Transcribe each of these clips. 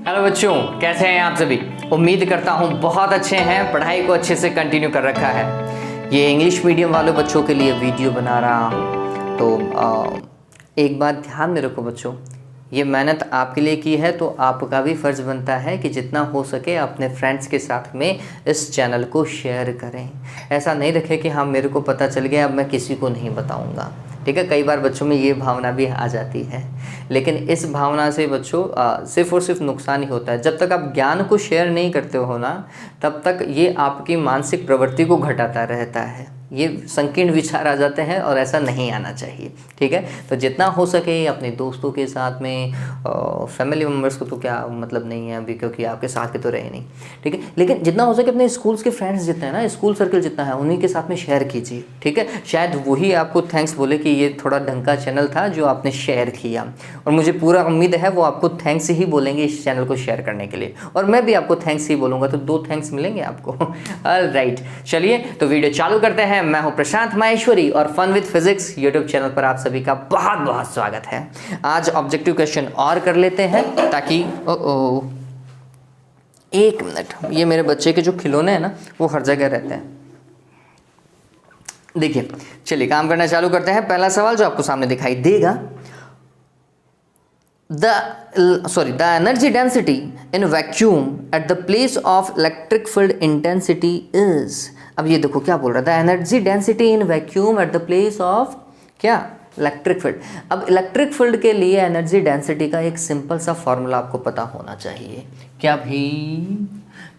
Hello बच्चों, कैसे हैं आप सभी। उम्मीद करता हूँ बहुत अच्छे हैं, पढ़ाई को अच्छे से कंटिन्यू कर रखा है। ये इंग्लिश मीडियम वालों बच्चों के लिए वीडियो बना रहा हूँ। तो एक बात ध्यान में रखो बच्चों, ये मेहनत आपके लिए की है तो आपका भी फ़र्ज़ बनता है कि जितना हो सके अपने फ्रेंड्स के साथ में इस चैनल को शेयर करें। ऐसा नहीं रखें कि हाँ मेरे को पता चल गया अब मैं किसी को नहीं बताऊँगा। ठीक है, कई बार बच्चों में ये भावना भी आ जाती है, लेकिन इस भावना से बच्चों सिर्फ़ और सिर्फ नुकसान ही होता है। जब तक आप ज्ञान को शेयर नहीं करते हो ना, तब तक ये आपकी मानसिक प्रवृत्ति को घटाता रहता है, ये संकीर्ण विचार आ जाते हैं और ऐसा नहीं आना चाहिए। ठीक है, तो जितना हो सके अपने दोस्तों के साथ में, फैमिली मेम्बर्स को तो क्या मतलब नहीं है अभी, क्योंकि आपके साथ के तो रहे नहीं। ठीक है, लेकिन जितना हो सके अपने स्कूल्स के फ्रेंड्स जितने हैं ना, स्कूल सर्कल जितना है उन्हीं के साथ में शेयर कीजिए। ठीक है, शायद वही आपको थैंक्स बोले कि ये थोड़ा ढंग का चैनल था जो आपने शेयर किया, और मुझे पूरा उम्मीद है वो आपको थैंक्स ही बोलेंगे इस चैनल को शेयर करने के लिए, और मैं भी आपको थैंक्स ही बोलूँगा, तो 2 थैंक्स मिलेंगे आपको। ऑलराइट, चलिए तो वीडियो चालू करते हैं। मैं हूं प्रशांत माहेश्वरी और fun with physics YouTube channel पर आप सभी का बहुत बहुत स्वागत है। आज ऑब्जेक्टिव क्वेश्चन और कर लेते हैं ताकि एक मिनट, ये मेरे बच्चे के जो खिलौने हैं ना वो हर जगह रहते हैं। देखिए, चलिए काम करना चालू करते हैं। पहला सवाल जो आपको सामने दिखाई देगा, the energy density in vacuum at the place of electric field intensity is। अब ये देखो क्या बोल रहा है, the energy density in vacuum at the place of क्या, इलेक्ट्रिक फील्ड। अब इलेक्ट्रिक फील्ड के लिए एनर्जी डेंसिटी का एक सिंपल सा फॉर्मूला आपको पता होना चाहिए। क्या भाई?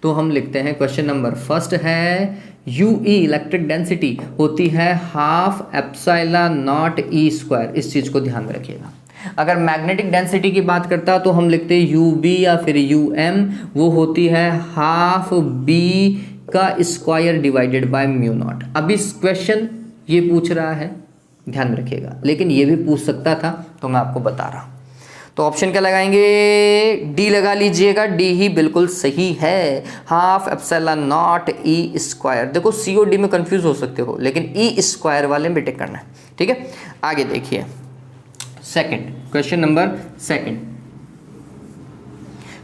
तो हम लिखते हैं, क्वेश्चन नंबर फर्स्ट है UE इलेक्ट्रिक डेंसिटी होती है half epsilon not E square. इस चीज़ को ध्यान में रखिएगा। अगर मैग्नेटिक डेंसिटी की बात करता तो हम लिखते UB या फिर UM, वो होती है हाफ B का square divided by mu naught. अब इस क्वेश्चन ये पूछ रहा है, ध्यान में रखिएगा, लेकिन ये भी पूछ सकता था तो मैं आपको बता रहा हूँ। तो ऑप्शन क्या लगाएंगे? डी लगा लीजिएगा, डी ही बिल्कुल सही है, half epsilon not E square. देखो COD में कंफ्यूज हो सकते हो, लेकिन E स्क्वायर वाले में टिक करना है। ठीक है, आगे देखिए सेकंड, क्वेश्चन नंबर सेकंड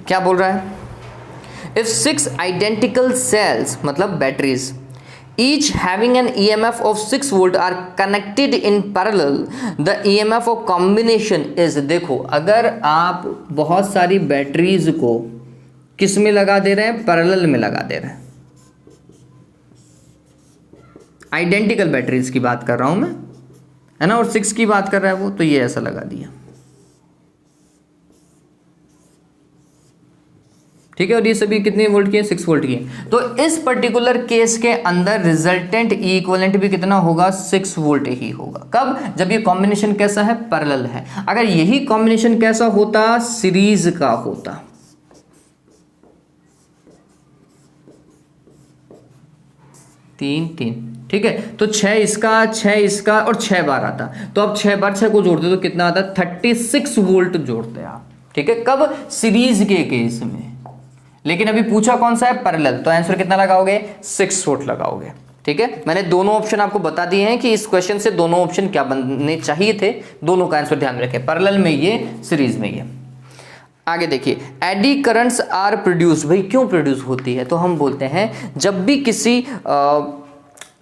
क्या बोल रहा है? इफ 6 आइडेंटिकल सेल्स मतलब batteries each having an EMF of 6 volt are connected in parallel, the EMF of combination is। देखो, अगर आप बहुत सारी बैटरीज को किस में लगा दे रहे हैं? पैरेलल में लगा दे रहे हैं। आइडेंटिकल बैटरीज की बात कर रहा हूं मैं, है ना, और 6 की बात कर रहा है वो, तो ये ऐसा लगा दिया। ठीक है, और ये सभी कितने वोल्ट की है? 6 वोल्ट की है। तो इस पर्टिकुलर केस के अंदर रिजल्टेंट E इक्विवेलेंट भी कितना होगा? 6 वोल्ट ही होगा। कब? जब ये कॉम्बिनेशन कैसा है? पैरेलल है। अगर यही कॉम्बिनेशन कैसा होता? सीरीज का होता। तीन, ठीक है, तो 6 इसका, 6 इसका और 6 बार आता। तो अब 6 बार 6 को जोड़ते तो कितना आता? 36 वोल्ट जोड़ते हैं आप। ठीक है, कब? सीरीज के केस में। लेकिन अभी पूछा कौन सा है? पैरेलल, तो आंसर कितना लगाओगे? 6 वोल्ट लगाओगे। ठीक है, मैंने दोनों ऑप्शन आपको बता दिए हैं कि इस क्वेश्चन से दोनों ऑप्शन क्या बनने चाहिए थे, दोनों का आंसर ध्यान में रखें, पैरेलल में ये, सीरीज में ये। आगे देखिए, एडी करंट्स आर प्रोड्यूस। भाई क्यों प्रोड्यूस होती है? तो हम बोलते हैं जब भी किसी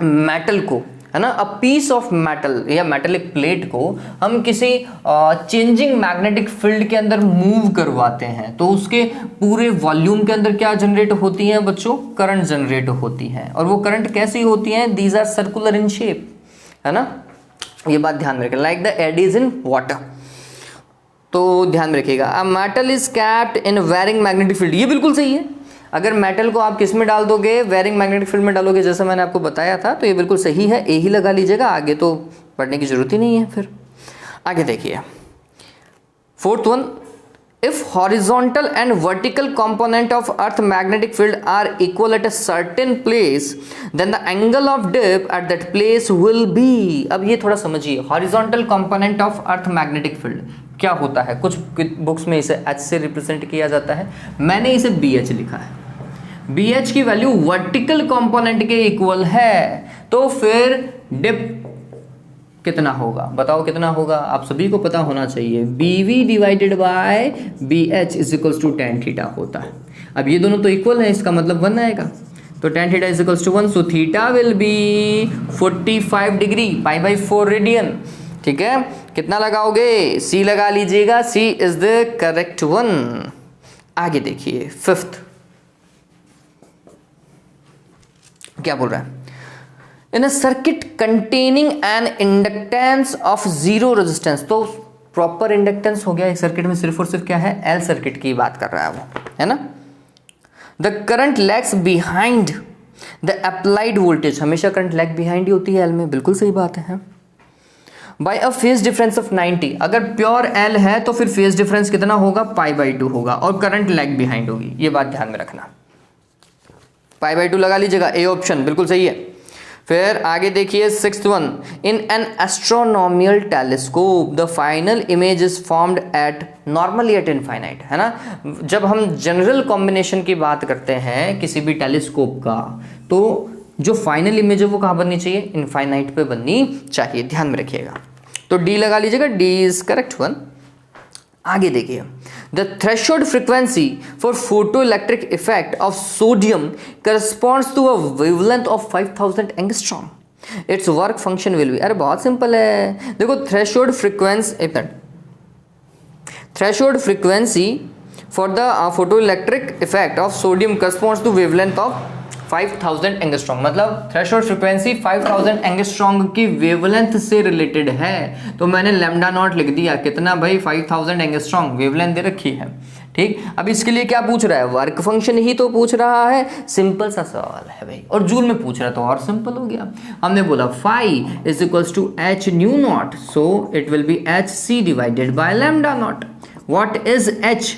मेटल को, है ना, अ पीस ऑफ मेटल या मेटेलिक प्लेट को हम किसी चेंजिंग मैग्नेटिक फील्ड के अंदर मूव करवाते हैं, तो उसके पूरे वॉल्यूम के अंदर क्या जनरेट होती है बच्चों? करंट जनरेट होती है। और वो करंट कैसी होती है? These are circular in shape, है ना, ये बात ध्यान में रखें, like the eddies in water. तो ध्यान में रखिएगा, a metal is kept in varying magnetic field. ये बिल्कुल सही है। अगर मेटल को आप किस में डाल दोगे? वेरिंग मैग्नेटिक फील्ड में डालोगे, जैसा मैंने आपको बताया था, तो ये बिल्कुल सही है, ए ही लगा लीजिएगा, आगे तो पढ़ने की जरूरत ही नहीं है। फिर आगे देखिए, fourth one, if horizontal and vertical component of earth magnetic field are equal at a certain place, then the angle of dip at that place will be. अब ये थोड़ा समझिए, horizontal component of earth magnetic field क्या होता है? कुछ books में इसे H से रिप्रेजेंट किया जाता है, मैंने इसे BH लिखा है। BH की वैल्यू वर्टिकल कंपोनेंट के इक्वल है, तो फिर डिप कितना होगा, बताओ कितना होगा, आप सभी को पता होना चाहिए, BV divided by BH is equals to tan theta होता है। अब ये दोनों तो इक्वल है, इसका मतलब 1 आएगा, तो tan theta is equals to 1, so theta will be 45 degree π/4 radian. ठीक है, कितना लगाओगे, C लगा लीजिएगा, C is the correct one. आगे देखिए 5th क्या बोल रहा है, in a circuit containing an inductance of 0 resistance, तो प्रॉपर इंडक्टेंस हो गया एक सर्किट में, सिर्फ और सिर्फ क्या है, L सर्किट की बात कर रहा है वो, है ना। The current lags behind the applied voltage, हमेशा करंट लैग बिहाइंड ही होती है L में, बिल्कुल सही बात है। By a phase difference of 90, अगर प्योर L है तो फिर फेज डिफरेंस कितना होगा, π/2 होगा, और करंट लैग बिहाइंड होगी, ये बात ध्यान में रखना, π/2 लगा लीजिएगा, ए ऑप्शन बिल्कुल सही है। फिर आगे देखिए 6th one, in an astronomical telescope the final image is formed at normally eight infinite, है ना। जब हम जनरल कॉम्बिनेशन की बात करते हैं किसी भी टेलीस्कोप का, तो जो फाइनल इमेज है वो कहाँ बननी चाहिए, इनफाइनाइट पे बननी चाहिए, ध्यान में रखिएगा। तो डी लगा लीजिएगा, डी इज करेक्ट वन। आगे देखिए, the threshold frequency for photo electric effect of sodium corresponds to a wavelength of 5000 angstrom, its work function will be, अरे बहुत सिंपल है, देखो threshold frequency for the photo electric effect of sodium corresponds to wavelength of 5000 angstrom, मतलब threshold frequency 5000 angstrom की wavelength से related है, तो मैंने लैम्डा नॉट लिख दिया, कितना भाई, 5000 एंगस्ट्रॉम वेवलेंथ दे रखी है। ठीक, अब इसके लिए क्या पूछ रहा है, वर्क फंक्शन ही तो पूछ रहा है, सिंपल सा सवाल है भाई, और जूल में पूछ रहा है तो और सिंपल हो गया। हमने बोला phi is equals to h nu naught, so it will be hc divided by lambda naught. What is h,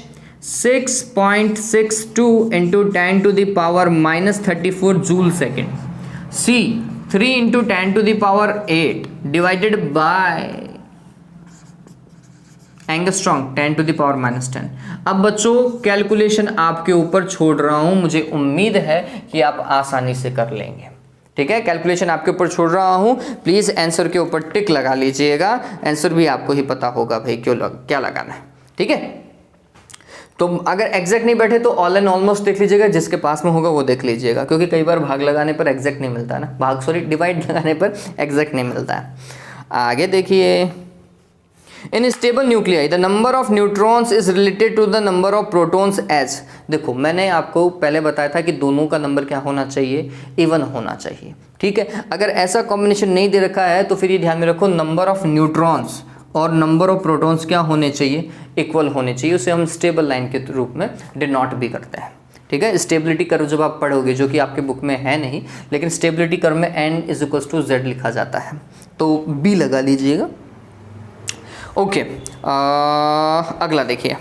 6.62 into 10 to the power minus 34 joule second. C, 3 into 10 to the power 8 divided by angstrom 10 to the power minus 10। अब बच्चों calculation आपके ऊपर छोड़ रहा हूं, मुझे उम्मीद है कि आप आसानी से कर लेंगे। ठीक है, कैलकुलेशन आपके ऊपर छोड़ रहा हूं, प्लीज आंसर के ऊपर टिक लगा लीजिएगा, आंसर भी आपको ही पता होगा भाई क्या लगाना है। ठीक है, तो अगर एग्जैक्ट नहीं बैठे तो ऑल एंड ऑलमोस्ट देख लीजिएगा, जिसके पास में होगा वो देख लीजिएगा, क्योंकि कई बार भाग लगाने पर एग्जैक्ट नहीं मिलता है ना, डिवाइड लगाने पर एग्जैक्ट नहीं मिलता है। आगे देखिए, in stable nuclei the number of neutrons is related to the number of protons as, देखो मैंने आपको पहले बताया था कि दोनों का नंबर क्या होना चाहिए, इवन होना चाहिए। ठीक है, अगर ऐसा कॉम्बिनेशन नहीं दे रखा है तो फिर ये ध्यान में रखो, नंबर ऑफ न्यूट्रॉन्स और नंबर ऑफ प्रोटॉन्स क्या होने चाहिए, इक्वल होने चाहिए, उसे हम स्टेबल लाइन के रूप में डिनोट भी करते हैं। ठीक है, स्टेबिलिटी कर्व जब आप पढ़ोगे, जो कि आपके बुक में है नहीं, लेकिन स्टेबिलिटी कर्व में n is equals to z लिखा जाता है, तो b लगा लीजिएगा। ओके, अगला देखिए,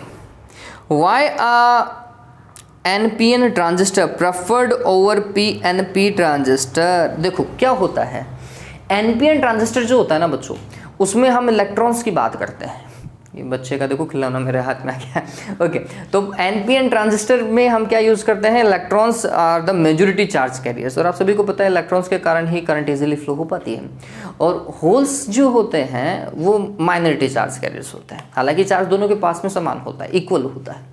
why NPN transistor preferred over PNP transistor. देखो क्या होता है, NPN ट्रांजिस्टर जो होता है ना बच्चों, उसमें हम इलेक्ट्रॉन्स की बात करते हैं, ये बच्चे का देखो खिलौना मेरे हाथ में आ गया। ओके, तो NPN ट्रांजिस्टर में हम क्या यूज़ करते हैं, electrons are the majority charge carriers, और आप सभी को पता है इलेक्ट्रॉन्स के कारण ही करंट इजीली फ्लो हो पाती है, और होल्स जो होते हैं वो माइनॉरिटी चार्ज कैरियर्स होते हैं। हालांकि चार्ज दोनों के पास में समान होता है, इक्वल होता है,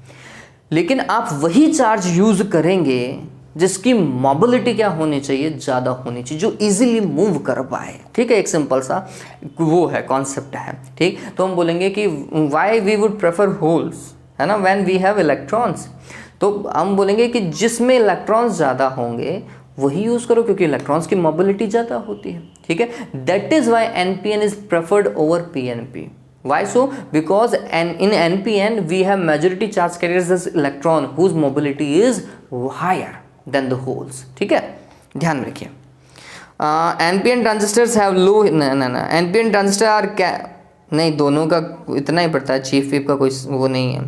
लेकिन आप वही चार्ज यूज़ करेंगे जिसकी मोबिलिटी क्या होनी चाहिए, ज़्यादा होनी चाहिए, जो इजीली मूव कर पाए। ठीक है, एक सिंपल सा वो है, कॉन्सेप्ट है। ठीक, तो हम बोलेंगे कि why we would prefer holes, है ना, व्हेन वी हैव इलेक्ट्रॉन्स, तो हम बोलेंगे कि जिसमें इलेक्ट्रॉन्स ज़्यादा होंगे वही यूज़ करो, क्योंकि इलेक्ट्रॉन्स की मोबिलिटी ज़्यादा होती है। ठीक है, that is why NPN is preferred over PNP। Why so? Because in NPN we have majority charge carriers as electron whose mobility is higher than the holes। ठीक है, ध्यान में रखिए। NPN transistors have low ना NPN transistor are क्या, नहीं दोनों का इतना ही पड़ता है, चीफ विप का कोई वो नहीं है।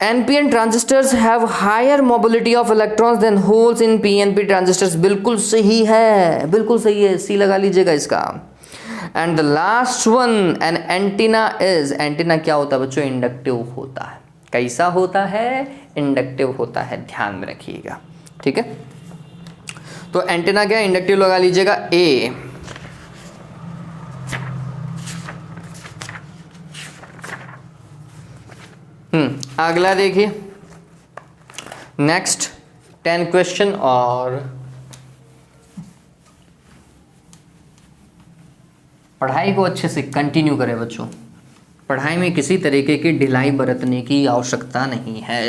NPN transistors have higher mobility of electrons than holes in PNP transistors। बिल्कुल सही है, बिल्कुल सही है, सी लगा लीजिएगा इसका। And the last one, an antenna is, antenna क्या होता है बच्चों, इंडक्टिव होता है। कैसा होता है, इंडक्टिव होता है, ध्यान में रखिएगा। ठीक है, तो एंटीना क्या, इंडक्टिव लगा लीजिएगा ए। अगला देखिए, नेक्स्ट 10 क्वेश्चन और पढ़ाई को अच्छे से कंटिन्यू करें बच्चों। पढ़ाई में किसी तरीके की ढिलाई बरतने की आवश्यकता नहीं है।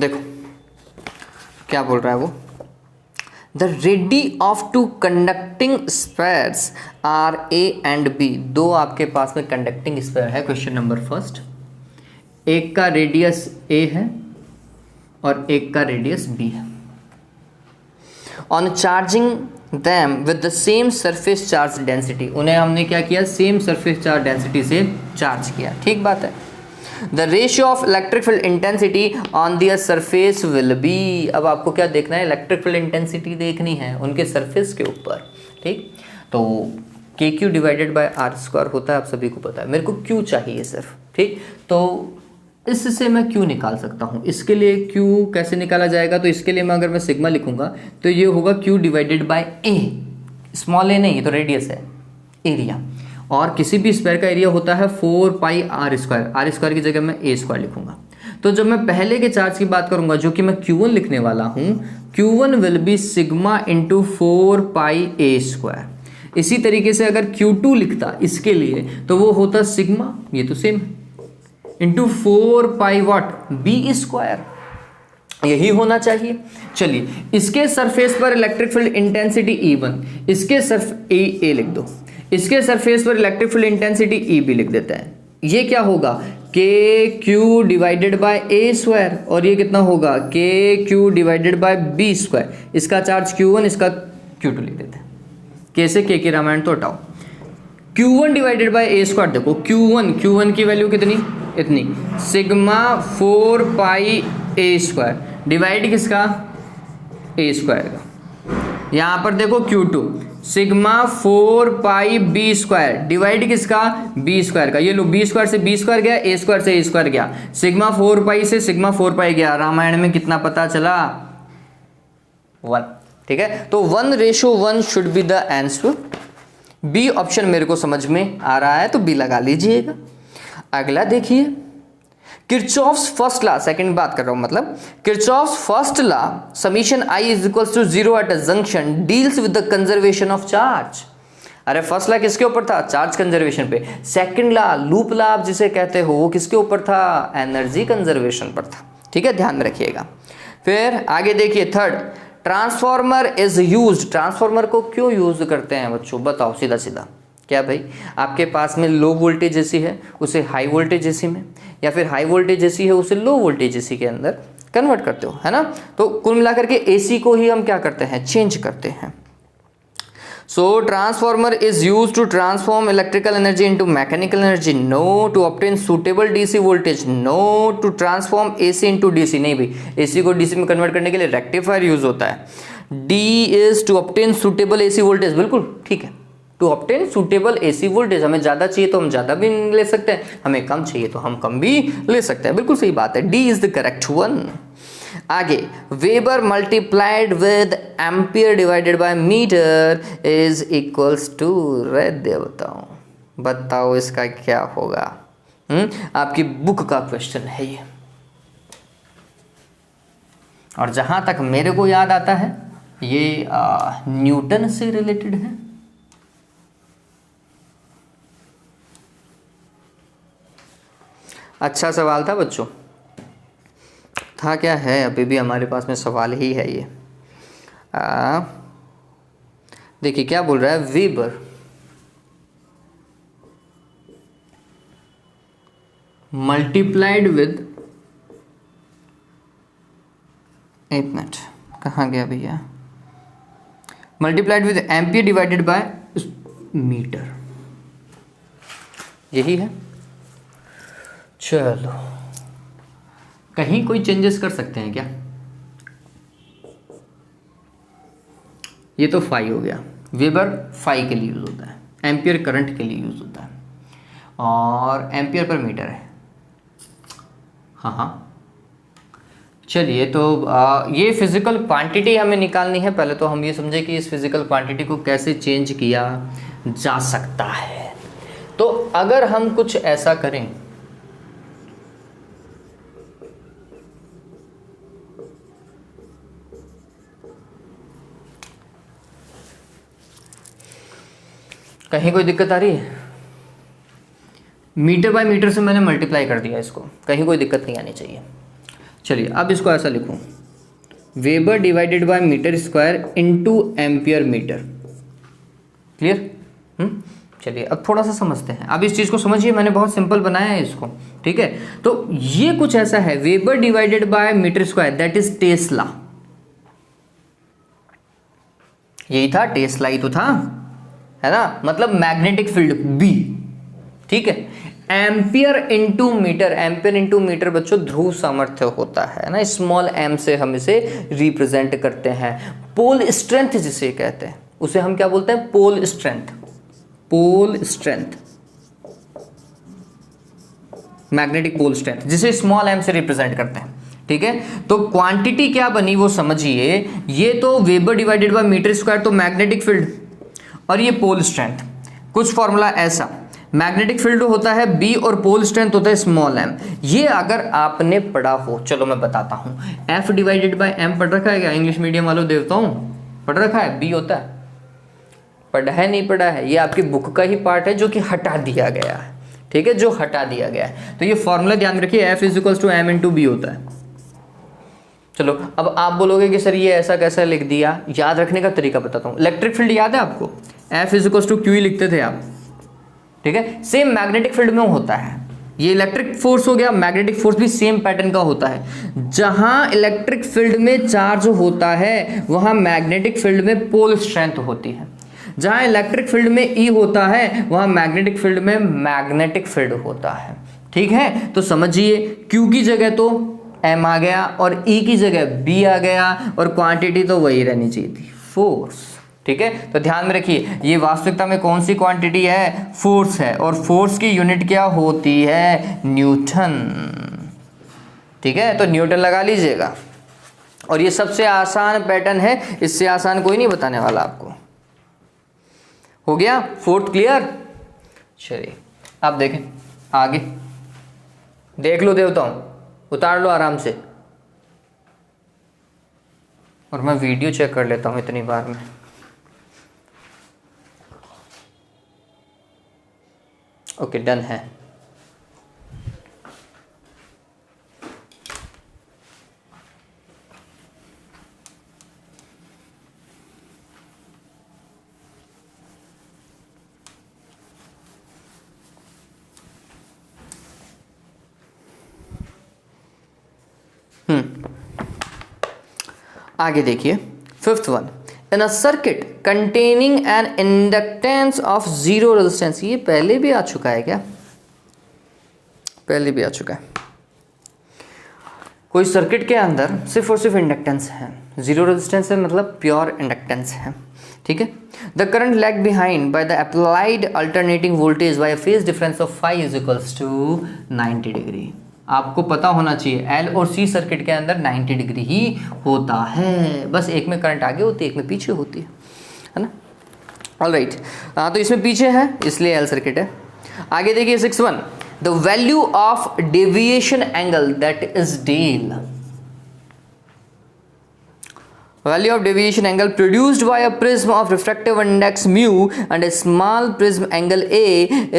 देखो क्या बोल रहा है वो, the radii of two conducting spheres are A and B. दो आपके पास में कंडक्टिंग स्फेयर है। क्वेश्चन नंबर फर्स्ट, एक का रेडियस ए है और एक का रेडियस बी है। On charging them with the same surface charge density, उन्हें हमने क्या किया, सेम सरफेस चार्ज डेंसिटी से चार्ज किया। ठीक बात है। The ratio of electric field intensity on their surface will be. अब आपको क्या देखना है, इलेक्ट्रिक फील्ड इंटेंसिटी देखनी है उनके सरफेस के ऊपर। ठीक, तो K Q divided by R square होता है, आप सभी को पता है। मेरे को क्यू चाहिए सिर्फ। ठीक, तो इससे मैं क्यू निकाल सकता हूँ। इसके लिए क्यू कैसे निकाला जाएगा, तो इसके लिए मैं अगर मैं सिग्मा लिखूंगा तो ये होगा Q divided by A. Small A नहीं, ये तो रेडियस है, एरिया। और किसी भी स्क्वायर का एरिया होता है 4 पाई आर स्क्वायर। आर स्क्वायर की जगह मैं ए स्क्वायर लिखूंगा। तो जब मैं पहले के चार्ज की बात करूंगा जो कि मैं Q1 लिखने वाला हूं, Q1 will be sigma into 4 pi A square. इसी तरीके से अगर Q2 लिखता इसके लिए तो वो होता सिग्मा, ये तो सेम है, इंटू 4 पाई वाट बी स्क्वायर। यही होना चाहिए। चलिए, इसके सरफेस पर इलेक्ट्रिक फील्ड इंटेंसिटी E1, इसके ए लिख दो, इसके सरफेस पर इलेक्ट्रिक फील्ड इंटेंसिटी EB लिख देते हैं। ये क्या होगा, K Q divided by A square, और ये कितना होगा, K Q divided by B square. इसका चार्ज Q1, इसका Q2 लिख देते हैं। के से के की रामायण तो हटाओ। Q1 divided by A square, देखो Q1 की वैल्यू कितनी, इतनी, सिग्मा 4 पाई ए स्क्वायर डिवाइड किसका, ए स्क्वायर का। यहाँ पर देखो Q2 सिग्मा 4 पाई बी स्क्वायर डिवाइड किसका, बी स्क्वायर का। ये लो, बी स्क्वायर से बी स्क्वायर गया, ए स्क्वायर से ए स्क्वायर गया, सिग्मा 4 पाई से सिग्मा 4 पाई गया। रामायण में कितना पता चला, 1। ठीक है, तो 1:1 should be the answer. B option मेरे को समझ में आ रहा है तो बी लगा लीजिएगा। अगला देखिए, किरचॉफ्स फर्स्ट लॉ, सेकंड बात कर रहा हूं, मतलब Kirchhoff's first law summation I is equals to 0 at a junction deals with the conservation of charge. अरे फर्स्ट लॉ किसके ऊपर था, चार्ज कंजर्वेशन पे। सेकंड लॉ, लूप लॉ आप जिसे कहते हो, वो किसके ऊपर था, एनर्जी कंजर्वेशन पर था। ठीक है, ध्यान में रखिएगा। फिर आगे देखिए, third, transformer is used. Transformer को क्यों यूज करते हैं बच्चों, बताओ सीधा सीधा। क्या भाई, आपके पास में लो वोल्टेज एसी है, उसे हाई वोल्टेज एसी में, या फिर हाई वोल्टेज एसी है उसे लो वोल्टेज एसी के अंदर कन्वर्ट करते हो, है ना। तो कुल मिलाकर के एसी को ही हम क्या करते हैं, चेंज करते हैं। So transformer is use to transform electrical energy into mechanical energy, no. To obtain suitable DC voltage, no. To transform AC into DC, नहीं भाई, एसी को डीसी में कन्वर्ट करने के लिए रेक्टिफायर यूज होता है। D is to obtain suitable AC voltage, बिल्कुल ठीक है, to obtain suitable AC voltage. हमें ज़्यादा चाहिए तो हम ज़्यादा भी ले सकते हैं, हमें कम चाहिए तो हम कम भी ले सकते हैं। बिल्कुल सही बात है, D is the correct one. आगे, weber multiplied with ampere divided by metre is equals to, रे देवताओं बताओ इसका क्या होगा। आपकी बुक का क्वेश्चन है ये, और जहां तक मेरे को याद आता है ये न्यूटन से रिलेटेड है। अच्छा सवाल था बच्चों, था क्या है, अभी भी हमारे पास में सवाल ही है ये। देखिए क्या बोल रहा है, वेबर मल्टीप्लाइड विद, एक मिनट कहाँ गया भैया, multiplied with ampere divided by metre, यही है। चलो, कहीं कोई चेंजेस कर सकते हैं क्या, ये तो फाई हो गया, वेबर फाई के लिए यूज होता है, एम्पियर करंट के लिए यूज होता है, और एम्पियर पर मीटर है। हाँ, चलिए, तो ये फिजिकल क्वांटिटी हमें निकालनी है। पहले तो हम ये समझे कि इस फिजिकल क्वांटिटी को कैसे चेंज किया जा सकता है। तो अगर हम कुछ ऐसा करें, कहीं कोई दिक्कत आ रही है? मीटर बाय मीटर से मैंने मल्टीप्लाई कर दिया इसको, कहीं कोई दिक्कत नहीं आनी चाहिए। चलिए अब इसको ऐसा लिखूं, weber divided by metre square into ampere metre. Clear? चलिए अब थोड़ा सा समझते हैं। अब इस चीज़ को समझिए, मैंने बहुत सिंपल बनाया है इसको, ठीक है। तो ये कुछ ऐसा है, weber divided by metre square, that is tesla. यही था, टेस्ला ही तो था, है ना, मतलब मैग्नेटिक फील्ड बी, ठीक है। Ampere into metre, ampere into metre बच्चों ध्रुव सामर्थ्य होता है ना, स्मॉल एम से हम इसे रिप्रेजेंट करते हैं। पोल स्ट्रेंथ जिसे कहते हैं, उसे हम क्या बोलते हैं? Pole strength. Pole strength, magnetic pole strength, जिसे स्मॉल एम से रिप्रेजेंट करते हैं, ठीक है। तो क्वांटिटी क्या बनी वो समझिए, ये तो weber divided by metre square, तो मैग्नेटिक फील्ड, और ये पोल स्ट्रेंथ। कुछ फॉर्मूला ऐसा, मैग्नेटिक फील्ड होता है बी और पोल स्ट्रेंथ होता है स्मॉल एम। ये अगर आपने पढ़ा हो, चलो मैं बताता हूं, एफ डिवाइडेड बाय एम पढ़ रखा है क्या इंग्लिश मीडियम वालों? देवताओं पढ़ रखा है, बी होता है, पढ़ा है नहीं पढ़ा है? ये आपकी बुक का ही पार्ट है जो कि हटा दिया गया है, ठीक है, जो हटा दिया गया है। तो ये फॉर्मूला ध्यान रखिए, F is equals to M into B होता है। चलो अब आप बोलोगे कि सर ये ऐसा कैसा लिख दिया, याद रखने का तरीका बताता हूँ। इलेक्ट्रिक फील्ड याद है आपको? F is equals to Q ही लिखते थे आप, ठीक है। सेम मैग्नेटिक फील्ड में होता है, ये इलेक्ट्रिक फोर्स हो गया, मैग्नेटिक फोर्स भी सेम पैटर्न का होता है। जहां इलेक्ट्रिक फील्ड में चार्ज होता है वहां मैग्नेटिक फील्ड में पोल स्ट्रेंथ होती है। जहां इलेक्ट्रिक फील्ड में ई होता है वहां मैग्नेटिक फील्ड में मैग्नेटिक फील्ड होता है, ठीक है। तो समझिए, क्यू की जगह तो एम आ गया और ई की जगह बी आ गया, और क्वांटिटी तो वही रहनी चाहिए थी, फोर्स, ठीक है। तो ध्यान में रखिए, ये वास्तविकता में कौन सी क्वांटिटी है? फोर्स है, और फोर्स की यूनिट क्या होती है? न्यूटन, ठीक है। तो न्यूटन लगा लीजिएगा, और ये सबसे आसान पैटर्न है, इससे आसान कोई नहीं बताने वाला आपको। हो गया फोर्थ क्लियर? चलिए अब देखें आगे, देख लो देवताओं, उतार लो आराम से, और मैं वीडियो चेक कर लेता हूं इतनी बार में। ओके डन है। आगे देखिए, fifth one, in a circuit containing an inductance of zero resistance. ये पहले भी आ चुका है क्या? पहले भी आ चुका है। कोई सर्किट के अंदर सिर्फ और सिर्फ इंडक्टेंस है, जीरो रेजिस्टेंस है, मतलब प्योर इंडक्टेंस है, ठीक है। The current lag behind by the applied alternating voltage by phase difference of phi is equals to 90 degree. आपको पता होना चाहिए एल और सी सर्किट के अंदर 90 डिग्री ही होता है, बस एक में करंट आगे होती है, एक में पीछे होती है ना। ऑलराइट, तो इसमें पीछे है इसलिए एल सर्किट है। आगे देखिए 6.1, the value of deviation angle that is del. Value of deviation angle produced by a prism of refractive index mu and a small prism angle A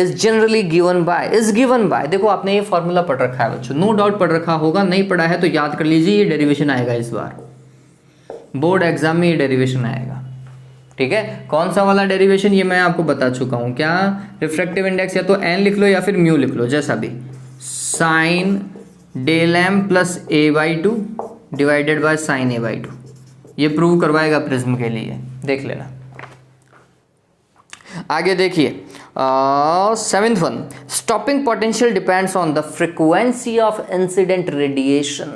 is generally given by देखो आपने ये formula पढ़ रखा है बच्चों, no doubt पढ़ रखा होगा, नहीं पढ़ा है तो याद कर लीजिए, ये डेरिवेशन आएगा इस बार बोर्ड एग्जाम में, ये डेरिवेशन आएगा, ठीक है। कौन सा वाला डेरिवेशन, ये मैं आपको बता चुका हूँ। क्या? रिफ्रैक्टिव इंडेक्स या तो एन लिख लो या फिर म्यू लिख लो, जैसा भी, sine del m plus a by two divided by sine a by two. ये प्रूव करवाएगा प्रिज्म के लिए, देख लेना। आगे देखिए 7th one, stopping potential depends on the frequency of incident radiation.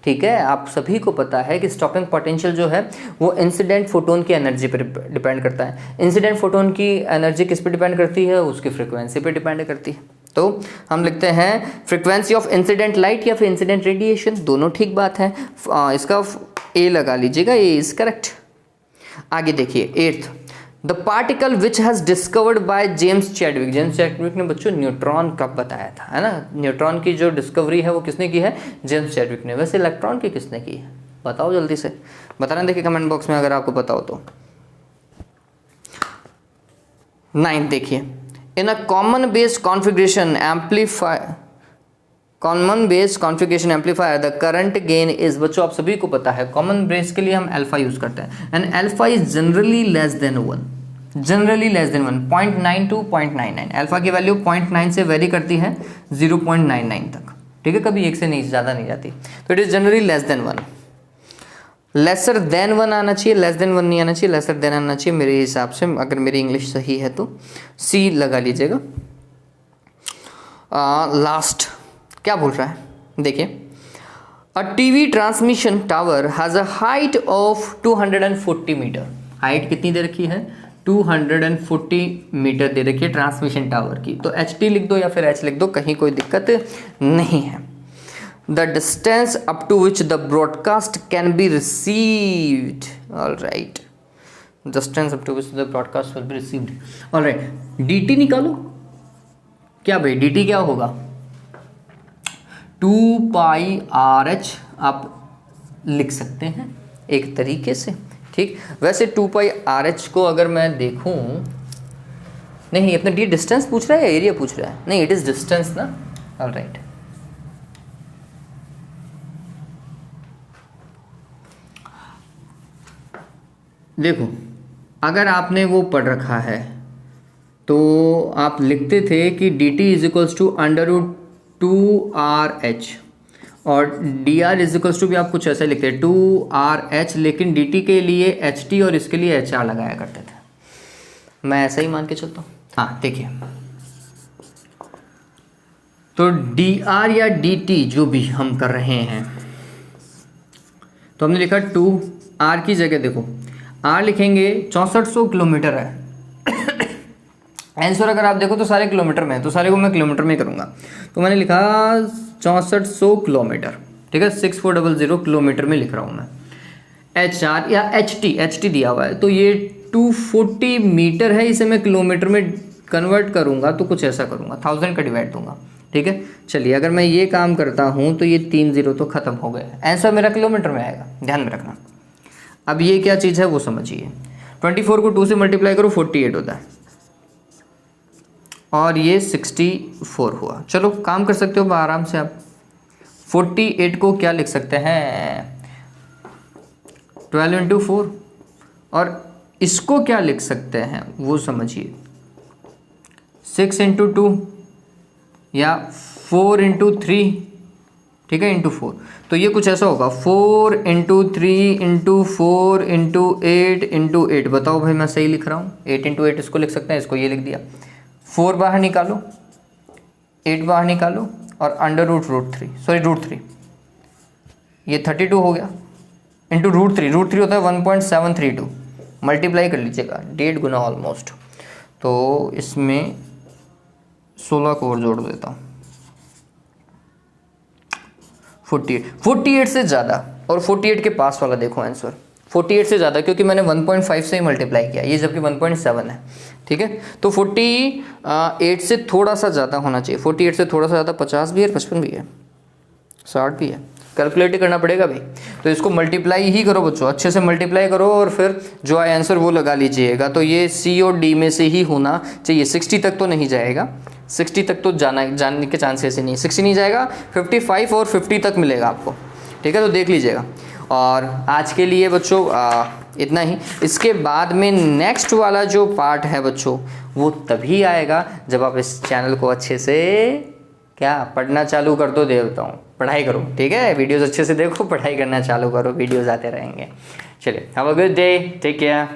ठीक है, आप सभी को पता है कि स्टॉपिंग पोटेंशियल जो है वो इंसिडेंट फोटोन की एनर्जी पर डिपेंड करता है। इंसिडेंट फोटोन की एनर्जी किस पे डिपेंड करती है? उसकी फ्रीक्वेंसी पे डिपेंड करती है। तो हम लिखते हैं फ्रीक्वेंसी ऑफ इंसिडेंट लाइट या फिर इंसिडेंट रेडिएशन, दोनों ठीक बात है। इसका ए लगा लीजिएगा, ए इज करेक्ट। आगे देखिए 8th, the particle which has discovered by James Chadwick. James Chadwick ने बच्चों न्यूट्रॉन का बताया था, है ना। न्यूट्रॉन की जो डिस्कवरी है वो किसने की है? जेम्स चैडविक ने। वैसे इलेक्ट्रॉन की किसने की है? बताओ जल्दी से, बताना देखिए कमेंट बॉक्स में अगर आपको पता हो तो। 9 देखिए, in a common base configuration amplifier the current gain is, बच्चों आप सभी को पता है कॉमन बेस के लिए हम अल्फा यूज करते हैं, and alpha is generally less than 1, generally less than 1, 0.9 to 0.99। Alpha की वैल्यू 0.9 से वेरी करती है 0.99 तक, ठीक है, कभी 1 से नहीं ज़्यादा नहीं जाती, तो it is generally less than 1। Lesser than 1 आना चाहिए, लेस देन 1 नहीं आना चाहिए, लेसर देन आना चाहिए मेरे हिसाब से, अगर मेरी इंग्लिश सही है तो सी लगा लीजिएगा। लास्ट क्या बोल रहा है देखिए, a TV transmission tower has a height of 240 metre. Height कितनी दे रखी है? 240 मीटर दे रखी है ट्रांसमिशन टावर की। तो एच टी लिख दो या फिर एच लिख दो, कहीं कोई दिक्कत नहीं है। The distance up to which the broadcast can be received, all right, distance up to which the broadcast will be received, all right. D T निकालो, क्या भाई डी टी क्या होगा? 2πRh आप लिख सकते हैं एक तरीके से, ठीक। वैसे 2πRh को अगर मैं देखूं, नहीं अपना डी डिस्टेंस पूछ रहा है या एरिया पूछ रहा है? नहीं, इट इज डिस्टेंस ना, ऑल राइट। देखो अगर आपने वो पढ़ रखा है तो आप लिखते थे कि D T is equals to √2RH और D R is equals to भी आप कुछ ऐसा लिखते हैं 2RH, लेकिन डी टी के लिए एच टी और इसके लिए HR लगाया करते थे, मैं ऐसा ही मान के चलता हूँ। हाँ देखिए, तो डी आर या डी टी जो भी हम कर रहे हैं, तो हमने लिखा 2R की जगह देखो R लिखेंगे 6400 किलोमीटर है। आंसर अगर आप देखो तो सारे किलोमीटर में है, तो सारे को मैं किलोमीटर में करूँगा, तो मैंने लिखा 6400 किलोमीटर, ठीक है, 6400 किलोमीटर में लिख रहा हूँ मैं। HR या एच टी दिया हुआ है, तो ये 240 मीटर है, इसे मैं किलोमीटर में कन्वर्ट करूँगा तो कुछ ऐसा करूँगा, 1000 का डिवाइड दूंगा, ठीक है। चलिए अगर मैं ये काम करता हूँ तो ये 3 0 तो ख़त्म हो गए, आंसर मेरा किलोमीटर में आएगा, ध्यान में रखना। अब ये क्या चीज़ है वो समझिए, 24 को 2 से मल्टीप्लाई करो 48 होता है, और ये 64 हुआ। चलो काम कर सकते हो आराम से आप। 48 को क्या लिख सकते हैं? 12 × 4, और इसको क्या लिख सकते हैं वो समझिए, 6 × 2 या 4 × 3, ठीक है, × 4। तो ये कुछ ऐसा होगा 4 × 3 × 4 × 8 × 8। बताओ भाई मैं सही लिख रहा हूँ? 8 × 8 इसको लिख सकते हैं, इसको ये लिख दिया। 4 बाहर निकालो, 8 बाहर निकालो, और √3, ये 32 हो गया, इंटू √3 होता है 1.732, मल्टीप्लाई कर लीजिएगा, 1.5 गुना ऑलमोस्ट। तो इसमें 16 को और जोड़ देता हूँ, 48 से ज़्यादा, और 48 के पास वाला देखो आंसर, 48 से ज़्यादा, क्योंकि मैंने 1.5 से ही मल्टीप्लाई किया, ये जबकि 1.7 है, ठीक है। तो 48 से थोड़ा सा ज़्यादा होना चाहिए, 48 से थोड़ा सा ज़्यादा 50 भी है, 55 भी है, 60 भी है, कैलकुलेट करना पड़ेगा भाई। तो इसको मल्टीप्लाई ही करो बच्चों, अच्छे से मल्टीप्लाई करो, और फिर जो आए आंसर वो लगा लीजिएगा। तो ये सी और डी में से ही होना चाहिए, 60 तक तो नहीं जाएगा, 60 तक तो जानने के चांसेस ही नहीं, 60 नहीं जाएगा, 55 और 50 तक मिलेगा आपको, ठीक है, तो देख लीजिएगा। और आज के लिए बच्चों इतना ही। इसके बाद में नेक्स्ट वाला जो पार्ट है बच्चों, वो तभी आएगा जब आप इस चैनल को अच्छे से क्या पढ़ना चालू कर दो, देवताओं पढ़ाई करो, ठीक है, वीडियोस अच्छे से देखो, पढ़ाई करना चालू करो, वीडियोस आते रहेंगे। चलिए, have a good day, take care.